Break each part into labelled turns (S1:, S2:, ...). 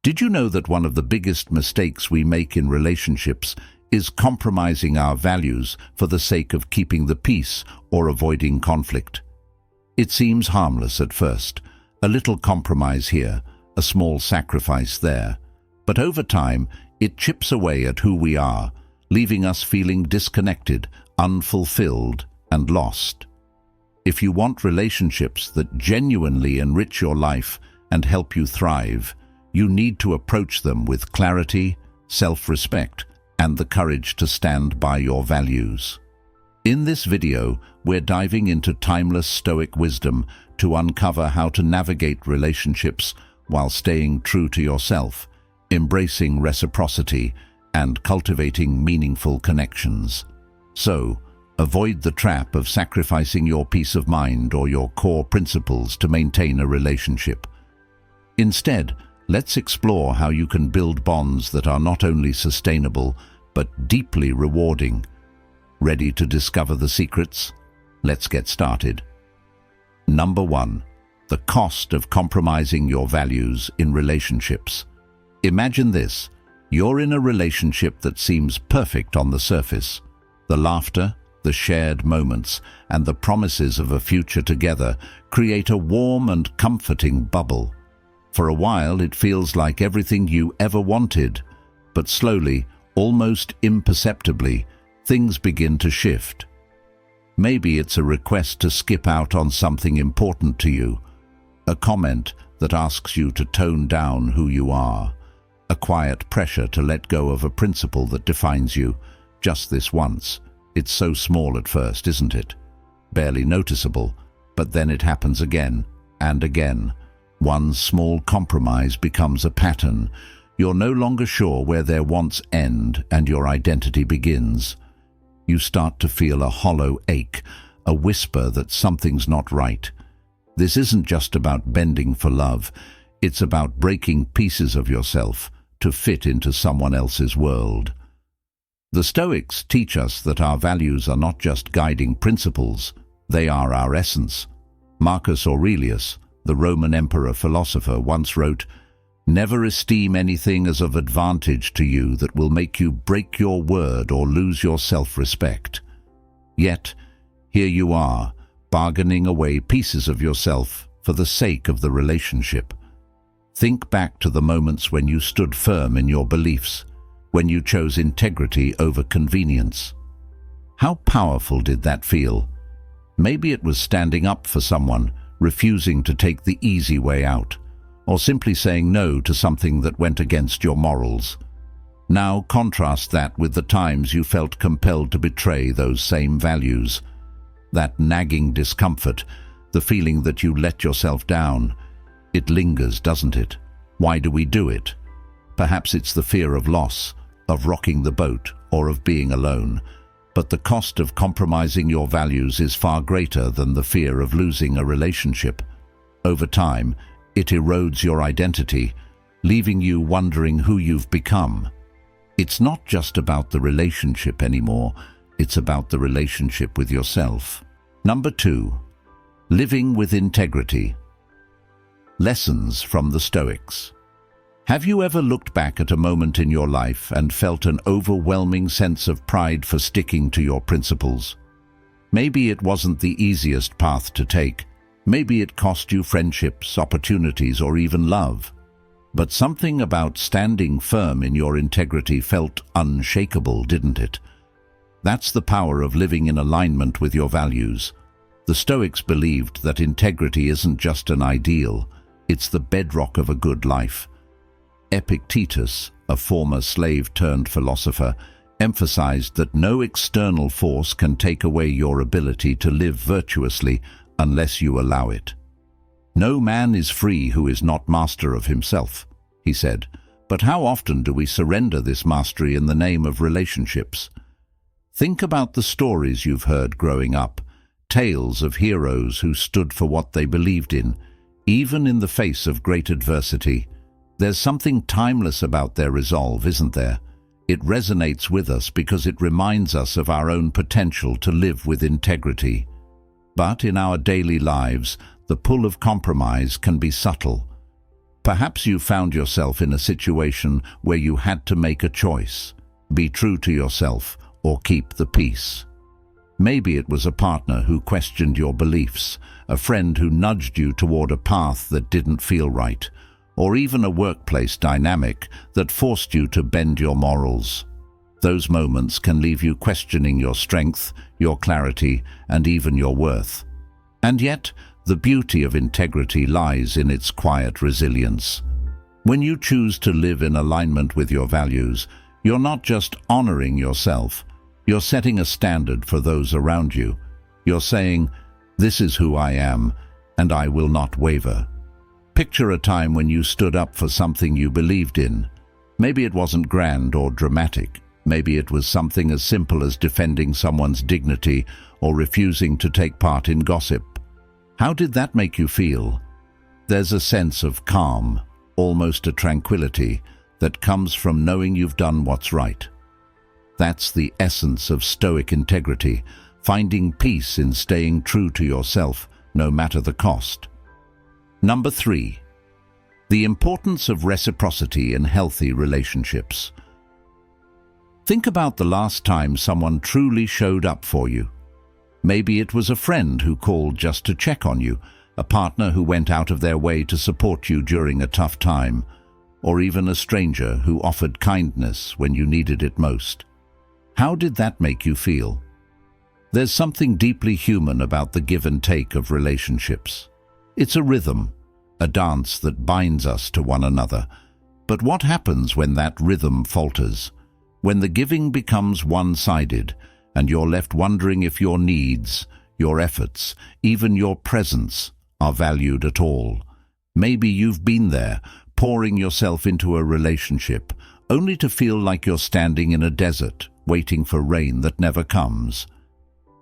S1: Did you know that one of the biggest mistakes we make in relationships is compromising our values for the sake of keeping the peace or avoiding conflict? It seems harmless at first, a little compromise here, a small sacrifice there, but over time it chips away at who we are, leaving us feeling disconnected, unfulfilled, and lost. If you want relationships that genuinely enrich your life and help you thrive, you need to approach them with clarity, self-respect, and the courage to stand by your values. In this video, we're diving into timeless Stoic wisdom to uncover how to navigate relationships while staying true to yourself, embracing reciprocity, and cultivating meaningful connections. So, avoid the trap of sacrificing your peace of mind or your core principles to maintain a relationship. Instead, let's explore how you can build bonds that are not only sustainable, but deeply rewarding. Ready to discover the secrets? Let's get started. Number 1. The cost of compromising your values in relationships. Imagine this. You're in a relationship that seems perfect on the surface. The laughter, the shared moments, and the promises of a future together create a warm and comforting bubble. For a while, it feels like everything you ever wanted, but slowly, almost imperceptibly, things begin to shift. Maybe it's a request to skip out on something important to you, a comment that asks you to tone down who you are, a quiet pressure to let go of a principle that defines you just this once. It's so small at first, isn't it? Barely noticeable, but then it happens again and again. One small compromise becomes a pattern. You're no longer sure where their wants end and your identity begins. You start to feel a hollow ache, a whisper that something's not right. This isn't just about bending for love. It's about breaking pieces of yourself to fit into someone else's world. The Stoics teach us that our values are not just guiding principles, they are our essence. Marcus Aurelius, the Roman emperor-philosopher, once wrote, "Never esteem anything as of advantage to you that will make you break your word or lose your self-respect." Yet, here you are, bargaining away pieces of yourself for the sake of the relationship. Think back to the moments when you stood firm in your beliefs, when you chose integrity over convenience. How powerful did that feel? Maybe it was standing up for someone, refusing to take the easy way out, or simply saying no to something that went against your morals. Now contrast that with the times you felt compelled to betray those same values. That nagging discomfort, the feeling that you let yourself down, it lingers, doesn't it? Why do we do it? Perhaps it's the fear of loss, of rocking the boat, or of being alone. But the cost of compromising your values is far greater than the fear of losing a relationship. Over time, it erodes your identity, leaving you wondering who you've become. It's not just about the relationship anymore, it's about the relationship with yourself. Number 2. Living with integrity. Lessons from the Stoics. Have you ever looked back at a moment in your life and felt an overwhelming sense of pride for sticking to your principles? Maybe it wasn't the easiest path to take. Maybe it cost you friendships, opportunities, or even love. But something about standing firm in your integrity felt unshakable, didn't it? That's the power of living in alignment with your values. The Stoics believed that integrity isn't just an ideal, it's the bedrock of a good life. Epictetus, a former slave-turned-philosopher, emphasized that no external force can take away your ability to live virtuously unless you allow it. "No man is free who is not master of himself," he said. But how often do we surrender this mastery in the name of relationships? Think about the stories you've heard growing up, tales of heroes who stood for what they believed in, even in the face of great adversity. There's something timeless about their resolve, isn't there? It resonates with us because it reminds us of our own potential to live with integrity. But in our daily lives, the pull of compromise can be subtle. Perhaps you found yourself in a situation where you had to make a choice: be true to yourself or keep the peace. Maybe it was a partner who questioned your beliefs, a friend who nudged you toward a path that didn't feel right, or even a workplace dynamic that forced you to bend your morals. Those moments can leave you questioning your strength, your clarity, and even your worth. And yet, the beauty of integrity lies in its quiet resilience. When you choose to live in alignment with your values, you're not just honoring yourself, you're setting a standard for those around you. You're saying, "This is who I am, and I will not waver." Picture a time when you stood up for something you believed in. Maybe it wasn't grand or dramatic. Maybe it was something as simple as defending someone's dignity or refusing to take part in gossip. How did that make you feel? There's a sense of calm, almost a tranquility, that comes from knowing you've done what's right. That's the essence of Stoic integrity, finding peace in staying true to yourself, no matter the cost. Number 3. The importance of reciprocity in healthy relationships. Think about the last time someone truly showed up for you. Maybe it was a friend who called just to check on you, a partner who went out of their way to support you during a tough time, or even a stranger who offered kindness when you needed it most. How did that make you feel? There's something deeply human about the give and take of relationships. It's a rhythm, a dance that binds us to one another. But what happens when that rhythm falters? When the giving becomes one-sided, and you're left wondering if your needs, your efforts, even your presence are valued at all. Maybe you've been there, pouring yourself into a relationship, only to feel like you're standing in a desert, waiting for rain that never comes.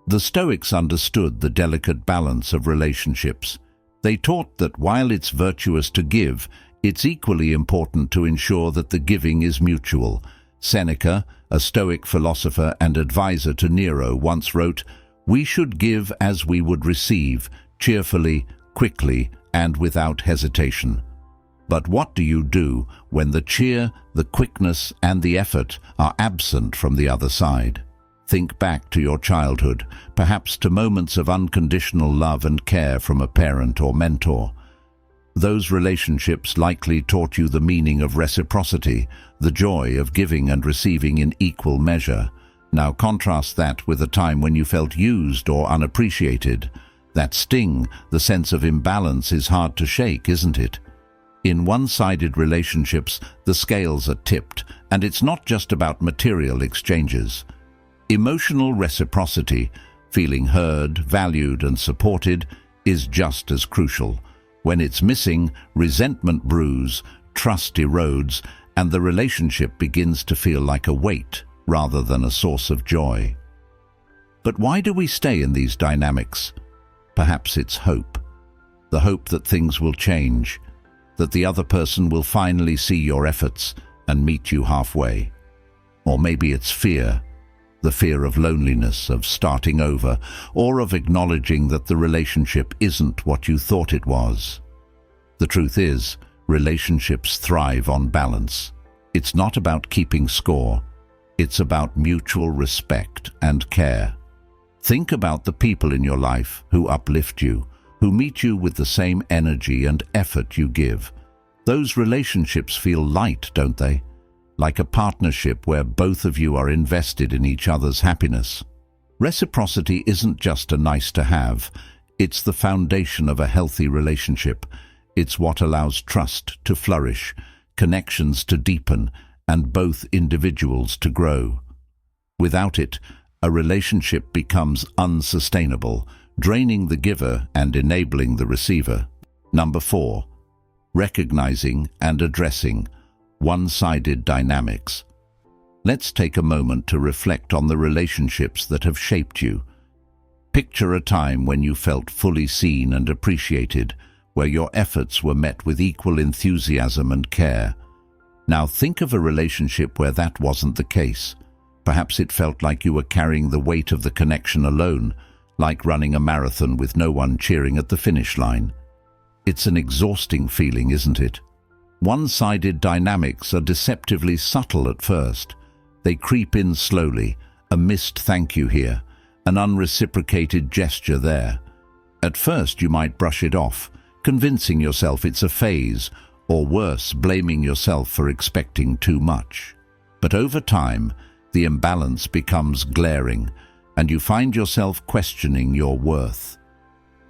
S1: The Stoics understood the delicate balance of relationships. They taught that while it's virtuous to give, it's equally important to ensure that the giving is mutual. Seneca, a Stoic philosopher and advisor to Nero, once wrote, "We should give as we would receive, cheerfully, quickly, and without hesitation." But what do you do when the cheer, the quickness, and the effort are absent from the other side? Think back to your childhood, perhaps to moments of unconditional love and care from a parent or mentor. Those relationships likely taught you the meaning of reciprocity, the joy of giving and receiving in equal measure. Now contrast that with a time when you felt used or unappreciated. That sting, the sense of imbalance, is hard to shake, isn't it? In one-sided relationships, the scales are tipped, and it's not just about material exchanges. Emotional reciprocity, feeling heard, valued, and supported, is just as crucial. When it's missing, resentment brews, trust erodes, and the relationship begins to feel like a weight rather than a source of joy. But why do we stay in these dynamics? Perhaps it's hope. The hope that things will change, that the other person will finally see your efforts and meet you halfway. Or maybe it's fear, the fear of loneliness, of starting over, or of acknowledging that the relationship isn't what you thought it was. The truth is, relationships thrive on balance. It's not about keeping score. It's about mutual respect and care. Think about the people in your life who uplift you, who meet you with the same energy and effort you give. Those relationships feel light, don't they? Like a partnership where both of you are invested in each other's happiness. Reciprocity isn't just a nice to have, it's the foundation of a healthy relationship. It's what allows trust to flourish, connections to deepen, and both individuals to grow. Without it, a relationship becomes unsustainable, draining the giver and enabling the receiver. Number 4. Recognizing and addressing one-sided dynamics. Let's take a moment to reflect on the relationships that have shaped you. Picture a time when you felt fully seen and appreciated, where your efforts were met with equal enthusiasm and care. Now think of a relationship where that wasn't the case. Perhaps it felt like you were carrying the weight of the connection alone, like running a marathon with no one cheering at the finish line. It's an exhausting feeling, isn't it? One-sided dynamics are deceptively subtle at first. They creep in slowly, a missed thank you here, an unreciprocated gesture there. At first you might brush it off, convincing yourself it's a phase, or worse, blaming yourself for expecting too much. But over time, the imbalance becomes glaring, and you find yourself questioning your worth.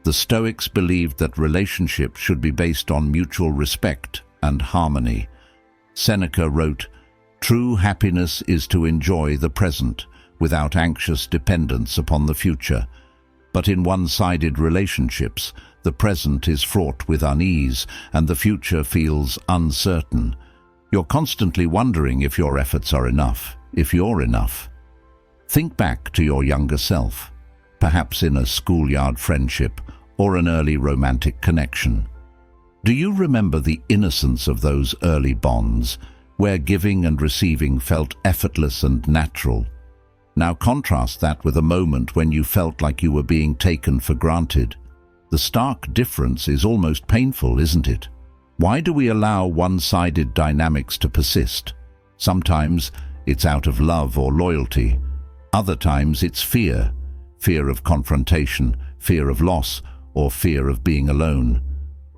S1: The Stoics believed that relationships should be based on mutual respect and harmony. Seneca wrote, "True happiness is to enjoy the present, without anxious dependence upon the future." But in one-sided relationships, the present is fraught with unease, and the future feels uncertain. You're constantly wondering if your efforts are enough, if you're enough. Think back to your younger self, perhaps in a schoolyard friendship or an early romantic connection. Do you remember the innocence of those early bonds, where giving and receiving felt effortless and natural? Now contrast that with a moment when you felt like you were being taken for granted. The stark difference is almost painful, isn't it? Why do we allow one-sided dynamics to persist? Sometimes it's out of love or loyalty. Other times it's fear. Fear of confrontation, fear of loss, or fear of being alone.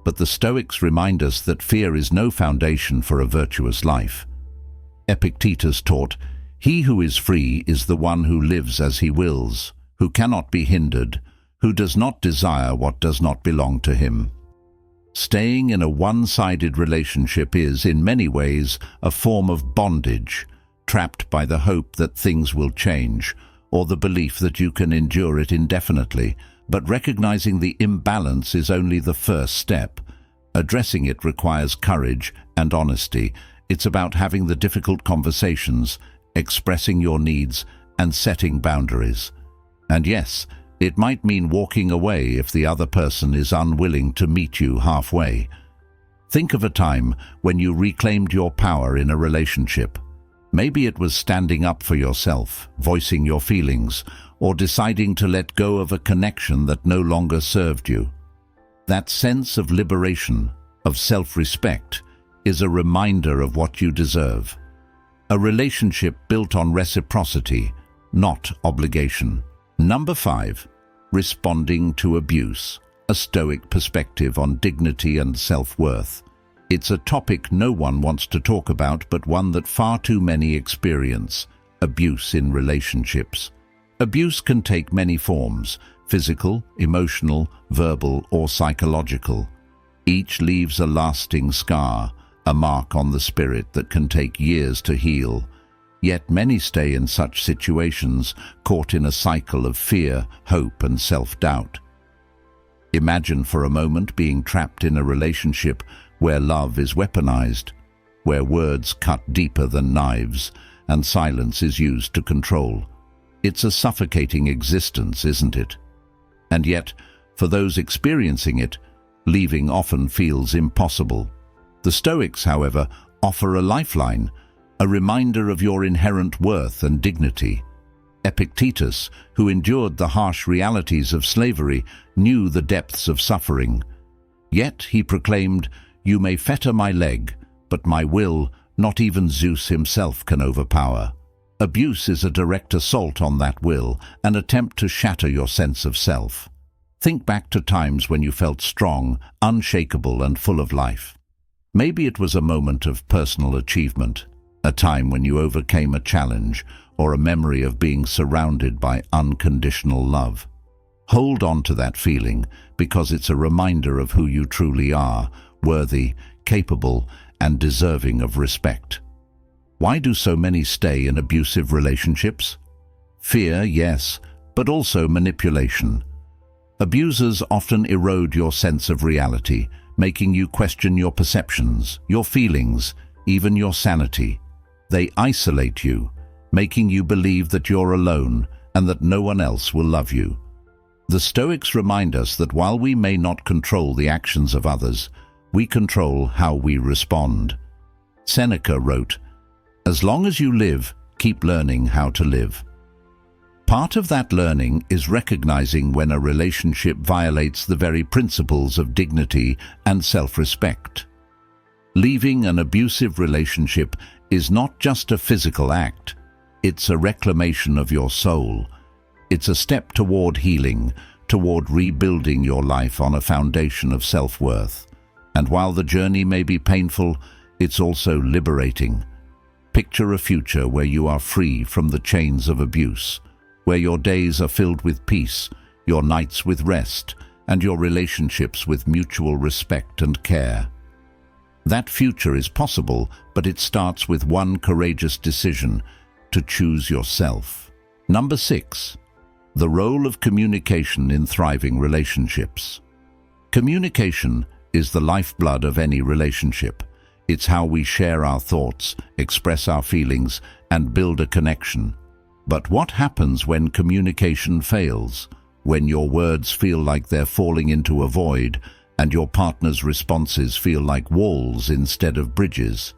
S1: But the Stoics remind us that fear is no foundation for a virtuous life. Epictetus taught, "He who is free is the one who lives as he wills, who cannot be hindered, who does not desire what does not belong to him." Staying in a one-sided relationship is, in many ways, a form of bondage, trapped by the hope that things will change, or the belief that you can endure it indefinitely. But recognizing the imbalance is only the first step. Addressing it requires courage and honesty. It's about having the difficult conversations, expressing your needs, and setting boundaries. And yes, it might mean walking away if the other person is unwilling to meet you halfway. Think of a time when you reclaimed your power in a relationship. Maybe it was standing up for yourself, voicing your feelings, or deciding to let go of a connection that no longer served you. That sense of liberation, of self-respect, is a reminder of what you deserve. A relationship built on reciprocity, not obligation. Number 5. Responding to abuse. A Stoic perspective on dignity and self-worth. It's a topic no one wants to talk about, but one that far too many experience: abuse in relationships. Abuse can take many forms: physical, emotional, verbal, or psychological. Each leaves a lasting scar, a mark on the spirit that can take years to heal. Yet many stay in such situations, caught in a cycle of fear, hope, and self-doubt. Imagine for a moment being trapped in a relationship where love is weaponized, where words cut deeper than knives, and silence is used to control. It's a suffocating existence, isn't it? And yet, for those experiencing it, leaving often feels impossible. The Stoics, however, offer a lifeline, a reminder of your inherent worth and dignity. Epictetus, who endured the harsh realities of slavery, knew the depths of suffering. Yet he proclaimed, "You may fetter my leg, but my will not even Zeus himself can overpower." Abuse is a direct assault on that will, an attempt to shatter your sense of self. Think back to times when you felt strong, unshakable, and full of life. Maybe it was a moment of personal achievement, a time when you overcame a challenge, or a memory of being surrounded by unconditional love. Hold on to that feeling, because it's a reminder of who you truly are, worthy, capable, and deserving of respect. Why do so many stay in abusive relationships? Fear, yes, but also manipulation. Abusers often erode your sense of reality, making you question your perceptions, your feelings, even your sanity. They isolate you, making you believe that you're alone and that no one else will love you. The Stoics remind us that while we may not control the actions of others, we control how we respond. Seneca wrote, "As long as you live, keep learning how to live." Part of that learning is recognizing when a relationship violates the very principles of dignity and self-respect. Leaving an abusive relationship is not just a physical act. It's a reclamation of your soul. It's a step toward healing, toward rebuilding your life on a foundation of self-worth. And while the journey may be painful, it's also liberating. Picture a future where you are free from the chains of abuse, where your days are filled with peace, your nights with rest, and your relationships with mutual respect and care. That future is possible, but it starts with one courageous decision: to choose yourself. Number 6. The role of communication in thriving relationships. Communication is the lifeblood of any relationship. It's how we share our thoughts, express our feelings, and build a connection. But what happens when communication fails? When your words feel like they're falling into a void, and your partner's responses feel like walls instead of bridges?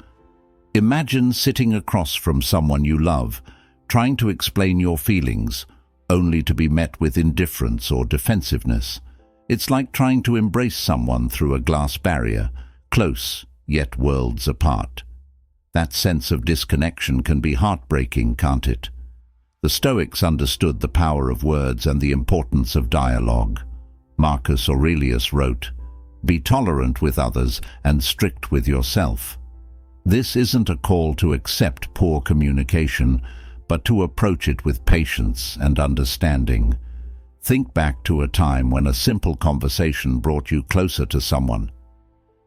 S1: Imagine sitting across from someone you love, trying to explain your feelings, only to be met with indifference or defensiveness. It's like trying to embrace someone through a glass barrier, close, yet worlds apart. That sense of disconnection can be heartbreaking, can't it? The Stoics understood the power of words and the importance of dialogue. Marcus Aurelius wrote, "Be tolerant with others and strict with yourself." This isn't a call to accept poor communication, but to approach it with patience and understanding. Think back to a time when a simple conversation brought you closer to someone.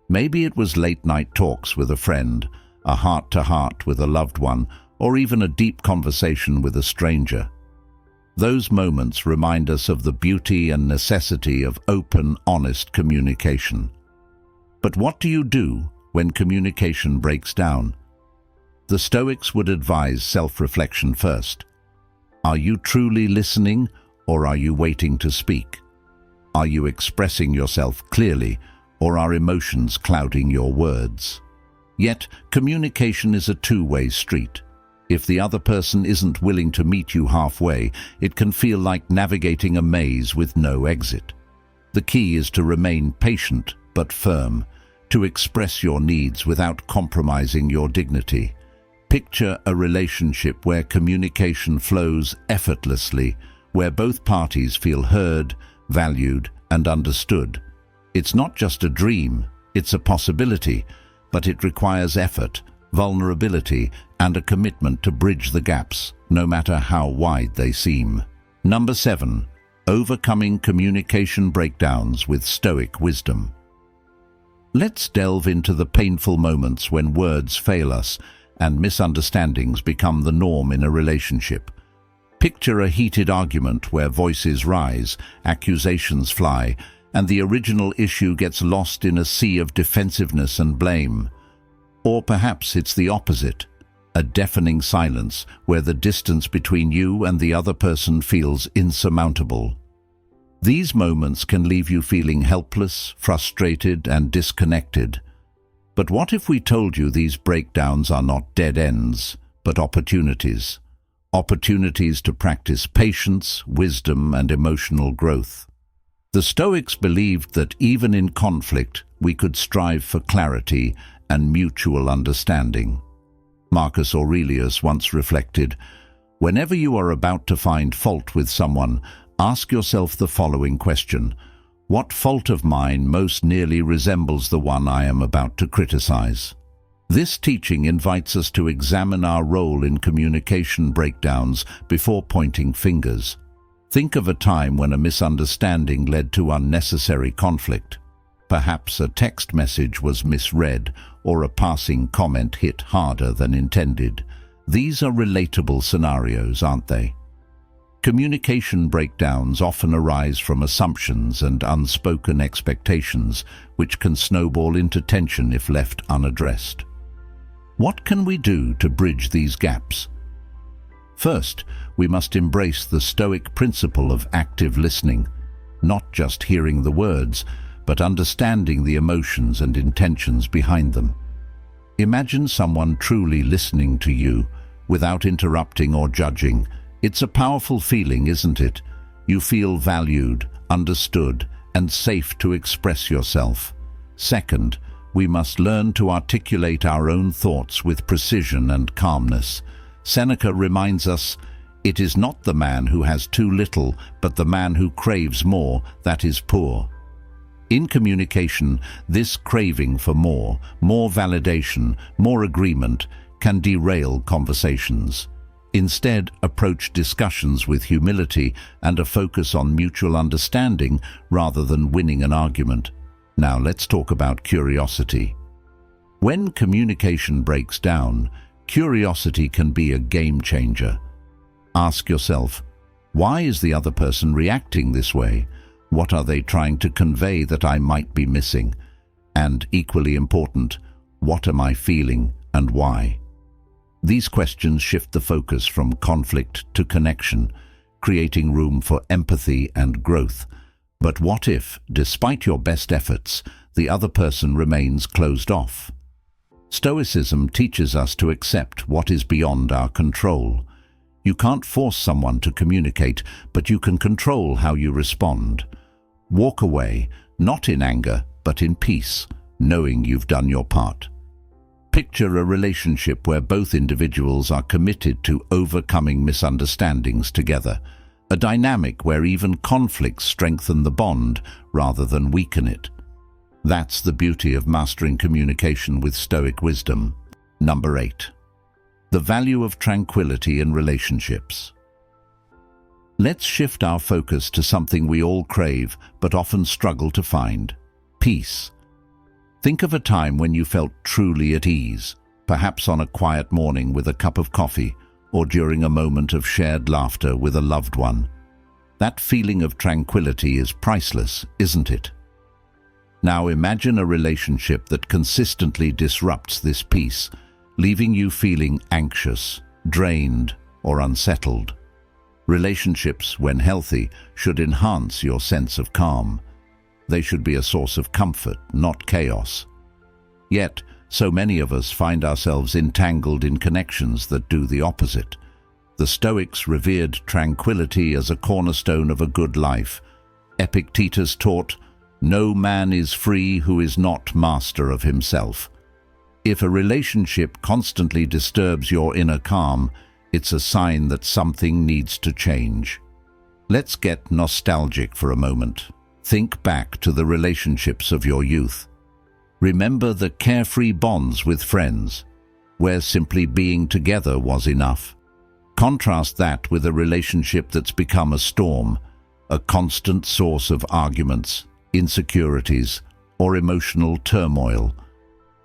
S1: Maybe it was late-night talks with a friend, a heart-to-heart with a loved one, or even a deep conversation with a stranger. Those moments remind us of the beauty and necessity of open, honest communication. But what do you do when communication breaks down? The Stoics would advise self-reflection first. Are you truly listening, or are you waiting to speak? Are you expressing yourself clearly, or are emotions clouding your words? Yet, communication is a two-way street. If the other person isn't willing to meet you halfway, it can feel like navigating a maze with no exit. The key is to remain patient but firm, to express your needs without compromising your dignity. Picture a relationship where communication flows effortlessly, where both parties feel heard, valued, and understood. It's not just a dream, it's a possibility, but it requires effort, vulnerability, and a commitment to bridge the gaps, no matter how wide they seem. Number 7. Overcoming communication breakdowns with Stoic wisdom. Let's delve into the painful moments when words fail us and misunderstandings become the norm in a relationship. Picture a heated argument where voices rise, accusations fly, and the original issue gets lost in a sea of defensiveness and blame. Or perhaps it's the opposite, a deafening silence where the distance between you and the other person feels insurmountable. These moments can leave you feeling helpless, frustrated, and disconnected. But what if we told you these breakdowns are not dead ends, but opportunities? Opportunities to practice patience, wisdom, and emotional growth. The Stoics believed that even in conflict, we could strive for clarity and mutual understanding. Marcus Aurelius once reflected, "Whenever you are about to find fault with someone, ask yourself the following question: what fault of mine most nearly resembles the one I am about to criticize?" This teaching invites us to examine our role in communication breakdowns before pointing fingers. Think of a time when a misunderstanding led to unnecessary conflict. Perhaps a text message was misread or a passing comment hit harder than intended. These are relatable scenarios, aren't they? Communication breakdowns often arise from assumptions and unspoken expectations, which can snowball into tension if left unaddressed. What can we do to bridge these gaps? First, we must embrace the Stoic principle of active listening, not just hearing the words, but understanding the emotions and intentions behind them. Imagine someone truly listening to you, without interrupting or judging. It's a powerful feeling, isn't it? You feel valued, understood, and safe to express yourself. Second, we must learn to articulate our own thoughts with precision and calmness. Seneca reminds us, "It is not the man who has too little, but the man who craves more, that is poor." In communication, this craving for more validation, more agreement, can derail conversations. Instead, approach discussions with humility and a focus on mutual understanding rather than winning an argument. Now let's talk about curiosity. When communication breaks down, curiosity can be a game changer. Ask yourself, why is the other person reacting this way? What are they trying to convey that I might be missing? And equally important, what am I feeling and why? These questions shift the focus from conflict to connection, creating room for empathy and growth. But what if, despite your best efforts, the other person remains closed off? Stoicism teaches us to accept what is beyond our control. You can't force someone to communicate, but you can control how you respond. Walk away, not in anger, but in peace, knowing you've done your part. Picture a relationship where both individuals are committed to overcoming misunderstandings together, a dynamic where even conflicts strengthen the bond rather than weaken it. That's the beauty of mastering communication with Stoic wisdom. Number 8. The value of tranquility in relationships. Let's shift our focus to something we all crave but often struggle to find: peace. Think of a time when you felt truly at ease, perhaps on a quiet morning with a cup of coffee, or during a moment of shared laughter with a loved one. That feeling of tranquility is priceless, isn't it? Now imagine a relationship that consistently disrupts this peace, leaving you feeling anxious, drained, or unsettled. Relationships, when healthy, should enhance your sense of calm. They should be a source of comfort, not chaos. Yet, so many of us find ourselves entangled in connections that do the opposite. The Stoics revered tranquility as a cornerstone of a good life. Epictetus taught, "No man is free who is not master of himself." If a relationship constantly disturbs your inner calm, it's a sign that something needs to change. Let's get nostalgic for a moment. Think back to the relationships of your youth. Remember the carefree bonds with friends, where simply being together was enough. Contrast that with a relationship that's become a storm, a constant source of arguments, insecurities, or emotional turmoil.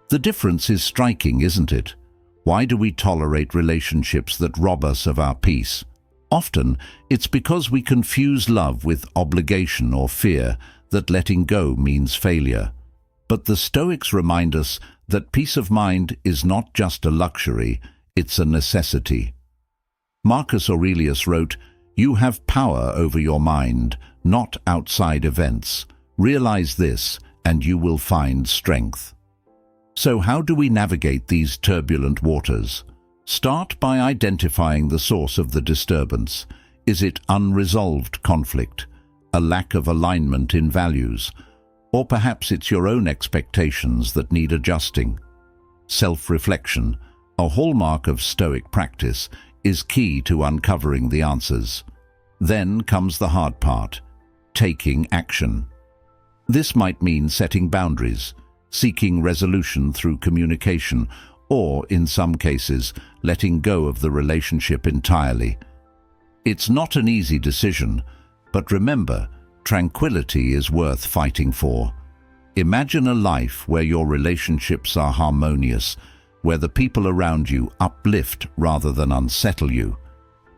S1: The difference is striking, isn't it? Why do we tolerate relationships that rob us of our peace? Often, it's because we confuse love with obligation or fear that letting go means failure. But the Stoics remind us that peace of mind is not just a luxury, it's a necessity. Marcus Aurelius wrote, "You have power over your mind, not outside events. Realize this, and you will find strength." So how do we navigate these turbulent waters? Start by identifying the source of the disturbance. Is it unresolved conflict, a lack of alignment in values, or perhaps it's your own expectations that need adjusting? Self-reflection, a hallmark of Stoic practice, is key to uncovering the answers. Then comes the hard part, taking action. This might mean setting boundaries, seeking resolution through communication, or, in some cases, letting go of the relationship entirely. It's not an easy decision, but remember, tranquility is worth fighting for. Imagine a life where your relationships are harmonious, where the people around you uplift rather than unsettle you.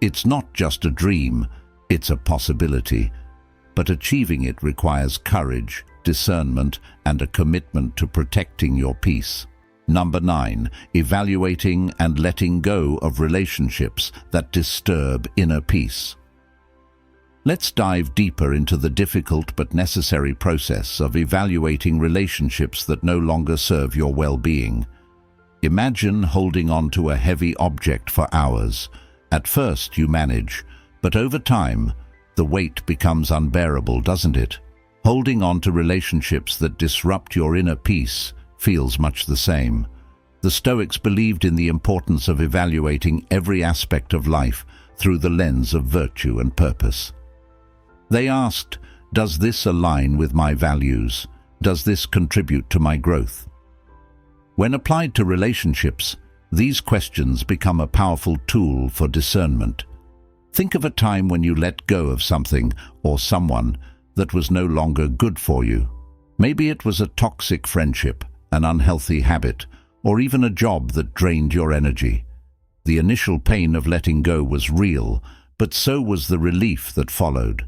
S1: It's not just a dream, it's a possibility. But achieving it requires courage, discernment, and a commitment to protecting your peace. Number 9, evaluating and letting go of relationships that disturb inner peace. Let's dive deeper into the difficult but necessary process of evaluating relationships that no longer serve your well-being. Imagine holding on to a heavy object for hours. At first you manage, but over time, the weight becomes unbearable, doesn't it? Holding on to relationships that disrupt your inner peace feels much the same. The Stoics believed in the importance of evaluating every aspect of life through the lens of virtue and purpose. They asked, does this align with my values? Does this contribute to my growth? When applied to relationships, these questions become a powerful tool for discernment. Think of a time when you let go of something or someone that was no longer good for you. Maybe it was a toxic friendship, an unhealthy habit, or even a job that drained your energy. The initial pain of letting go was real, but so was the relief that followed.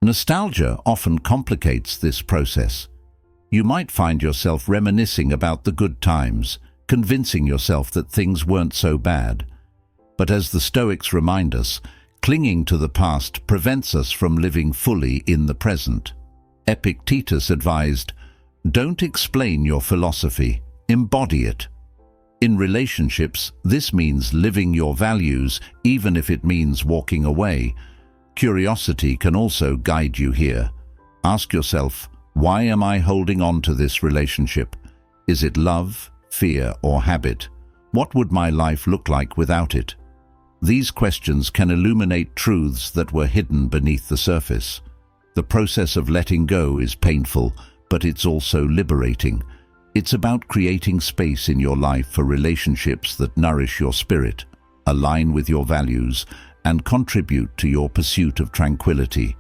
S1: Nostalgia often complicates this process. You might find yourself reminiscing about the good times, convincing yourself that things weren't so bad. But as the Stoics remind us, clinging to the past prevents us from living fully in the present. Epictetus advised, don't explain your philosophy, embody it. In relationships, this means living your values, even if it means walking away. Curiosity can also guide you here. Ask yourself, why am I holding on to this relationship? Is it love, fear, or habit? What would my life look like without it? These questions can illuminate truths that were hidden beneath the surface. The process of letting go is painful, but it's also liberating. It's about creating space in your life for relationships that nourish your spirit, align with your values, and contribute to your pursuit of tranquility.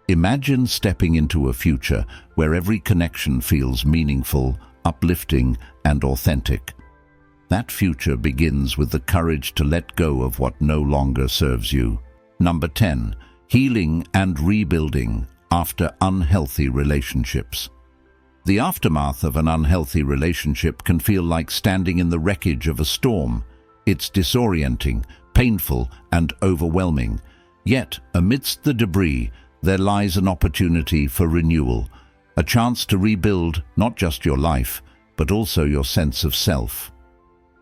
S1: Imagine stepping into a future where every connection feels meaningful, uplifting, and authentic. That future begins with the courage to let go of what no longer serves you. Number 10. Healing and rebuilding after unhealthy relationships. The aftermath of an unhealthy relationship can feel like standing in the wreckage of a storm. It's disorienting, painful, and overwhelming. Yet, amidst the debris, there lies an opportunity for renewal, a chance to rebuild not just your life, but also your sense of self.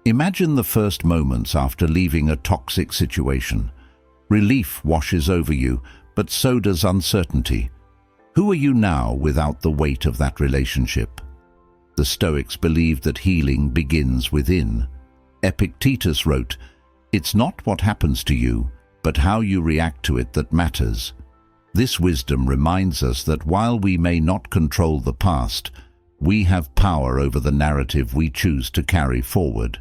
S1: Imagine the first moments after leaving a toxic situation. Relief washes over you, but so does uncertainty. Who are you now without the weight of that relationship? The Stoics believed that healing begins within. Epictetus wrote, "It's not what happens to you, but how you react to it that matters." This wisdom reminds us that while we may not control the past, we have power over the narrative we choose to carry forward.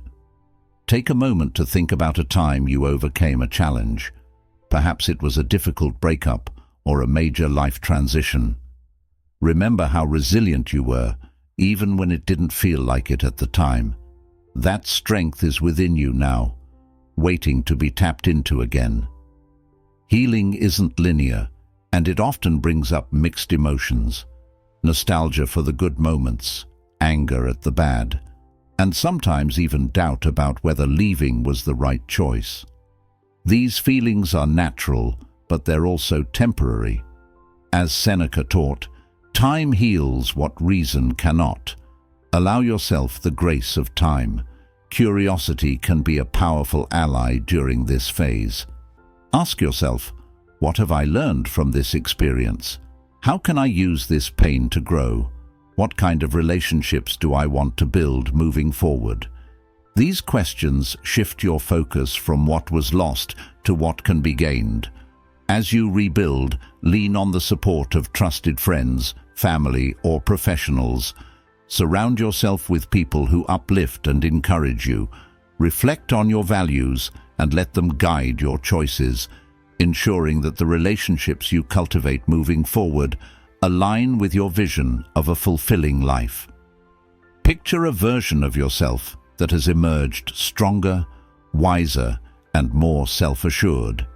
S1: Take a moment to think about a time you overcame a challenge. Perhaps it was a difficult breakup or a major life transition. Remember how resilient you were, even when it didn't feel like it at the time. That strength is within you now, waiting to be tapped into again. Healing isn't linear, and it often brings up mixed emotions. Nostalgia for the good moments, anger at the bad, and sometimes even doubt about whether leaving was the right choice. These feelings are natural, but they're also temporary. As Seneca taught, time heals what reason cannot. Allow yourself the grace of time. Curiosity can be a powerful ally during this phase. Ask yourself, what have I learned from this experience? How can I use this pain to grow? What kind of relationships do I want to build moving forward? These questions shift your focus from what was lost to what can be gained. As you rebuild, lean on the support of trusted friends, family, or professionals. Surround yourself with people who uplift and encourage you. Reflect on your values and let them guide your choices, ensuring that the relationships you cultivate moving forward align with your vision of a fulfilling life. Picture a version of yourself that has emerged stronger, wiser, and more self-assured.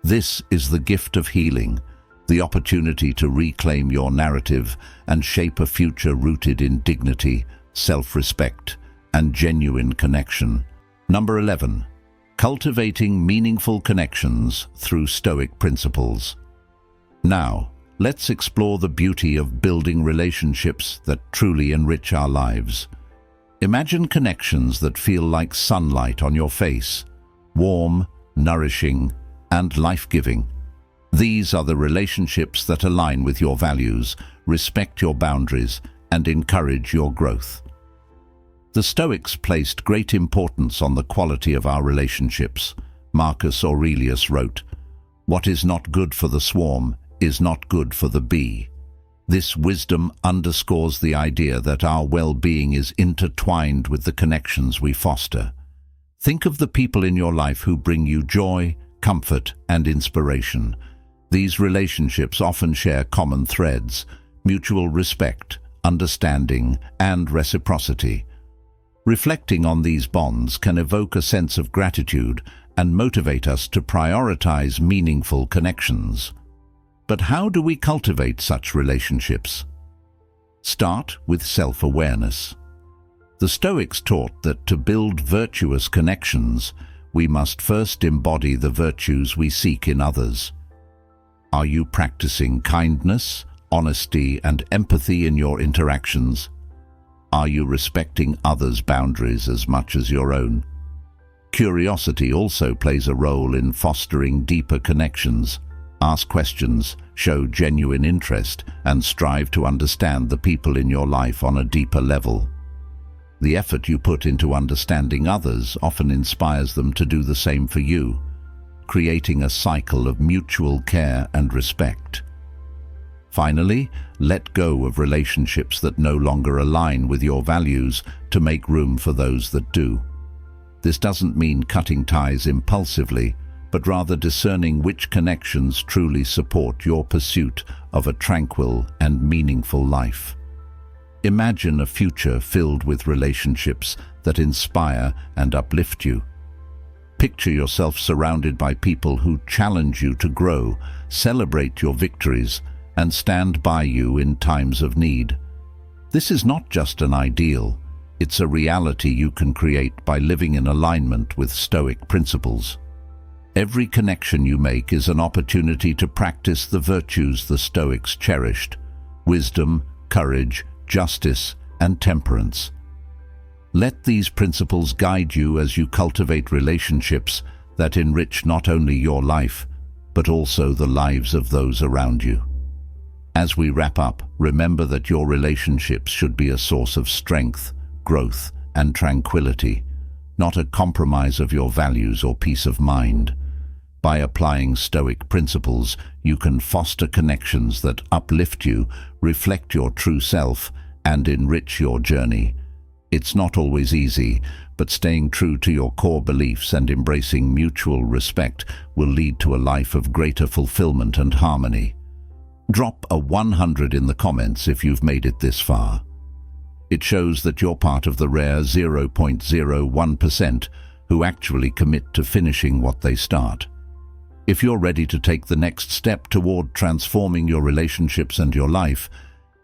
S1: This is the gift of healing, the opportunity to reclaim your narrative and shape a future rooted in dignity, self-respect, and genuine connection. Number 11. Cultivating meaningful connections through Stoic principles. Now, let's explore the beauty of building relationships that truly enrich our lives. Imagine connections that feel like sunlight on your face, warm, nourishing, and life-giving. These are the relationships that align with your values, respect your boundaries, and encourage your growth. The Stoics placed great importance on the quality of our relationships. Marcus Aurelius wrote, "What is not good for the swarm is not good for the bee." This wisdom underscores the idea that our well-being is intertwined with the connections we foster. Think of the people in your life who bring you joy, comfort, and inspiration. These relationships often share common threads: mutual respect, understanding, and reciprocity. Reflecting on these bonds can evoke a sense of gratitude and motivate us to prioritize meaningful connections. But how do we cultivate such relationships? Start with self-awareness. The Stoics taught that to build virtuous connections, we must first embody the virtues we seek in others. Are you practicing kindness, honesty, and empathy in your interactions? Are you respecting others' boundaries as much as your own? Curiosity also plays a role in fostering deeper connections. Ask questions, show genuine interest, and strive to understand the people in your life on a deeper level. The effort you put into understanding others often inspires them to do the same for you, creating a cycle of mutual care and respect. Finally, let go of relationships that no longer align with your values to make room for those that do. This doesn't mean cutting ties impulsively, but rather discerning which connections truly support your pursuit of a tranquil and meaningful life. Imagine a future filled with relationships that inspire and uplift you. Picture yourself surrounded by people who challenge you to grow, celebrate your victories, and stand by you in times of need. This is not just an ideal, it's a reality you can create by living in alignment with Stoic principles. Every connection you make is an opportunity to practice the virtues the Stoics cherished: wisdom, courage, justice, and temperance. Let these principles guide you as you cultivate relationships that enrich not only your life, but also the lives of those around you. As we wrap up, remember that your relationships should be a source of strength, growth, and tranquility, not a compromise of your values or peace of mind. By applying Stoic principles, you can foster connections that uplift you, reflect your true self, and enrich your journey. It's not always easy, but staying true to your core beliefs and embracing mutual respect will lead to a life of greater fulfillment and harmony. Drop a 100 in the comments if you've made it this far. It shows that you're part of the rare 0.01% who actually commit to finishing what they start. If you're ready to take the next step toward transforming your relationships and your life,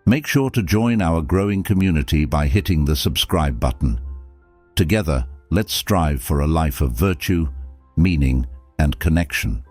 S1: make sure to join our growing community by hitting the subscribe button. Together, let's strive for a life of virtue, meaning, and connection.